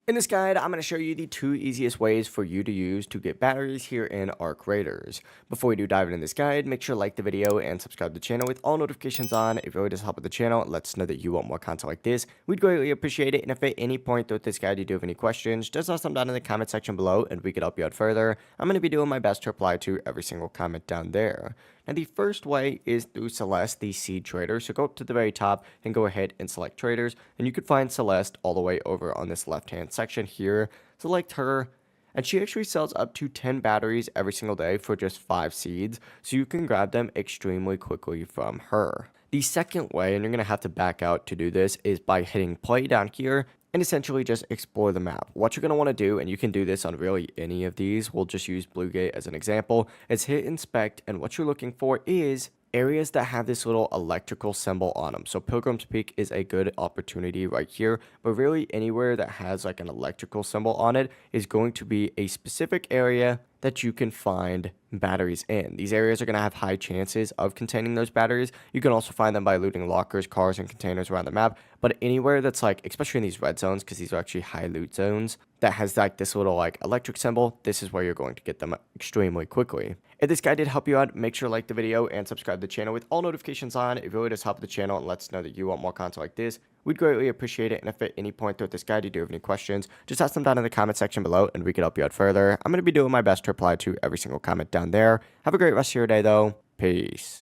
In this guide, I'm going to show you the two easiest ways for you to use to get batteries here in Arc Raiders. Before we do dive into this guide, make sure to like the video and subscribe to the channel with all notifications on. It really does help with the channel. Let us know that you want more content like this. We'd greatly appreciate it. And if at any point throughout this guide you do have any questions, just let them down in the comment section below and we could help you out further. I'm going to be doing my best to reply to every single comment down there. Now, the first way is through Celeste, the seed trader. So go up to the very top and go ahead and select traders. And you can find Celeste all the way over on this left-hand section here. Select her. And she actually sells up to 10 batteries every single day for just 5 seeds. So you can grab them extremely quickly from her. The second way, and you're going to have to back out to do this, is by hitting play down here and essentially just explore the map. What you're going to want to do, and you can do this on really any of these, we'll just use Bluegate as an example, is hit inspect, and what you're looking for is areas that have this little electrical symbol on them. So Pilgrim's Peak is a good opportunity right here, but really anywhere that has like an electrical symbol on it is going to be a specific area that you can find batteries in. These areas are going to have high chances of containing those batteries. You can also find them by looting lockers, cars, and containers around the map, but anywhere that's like, especially in these red zones, because these are actually high loot zones, that has like this little like electric symbol, this is where you're going to get them extremely quickly. If this guide did help you out, make sure to like the video and subscribe to the channel with all notifications on. It really does help the channel and lets us know that you want more content like this. We'd greatly appreciate it, and if at any point throughout this guide you do have any questions, just ask them down in the comment section below and we can help you out further. I'm going to be doing my best to reply to every single comment down there. Have a great rest of your day though. Peace.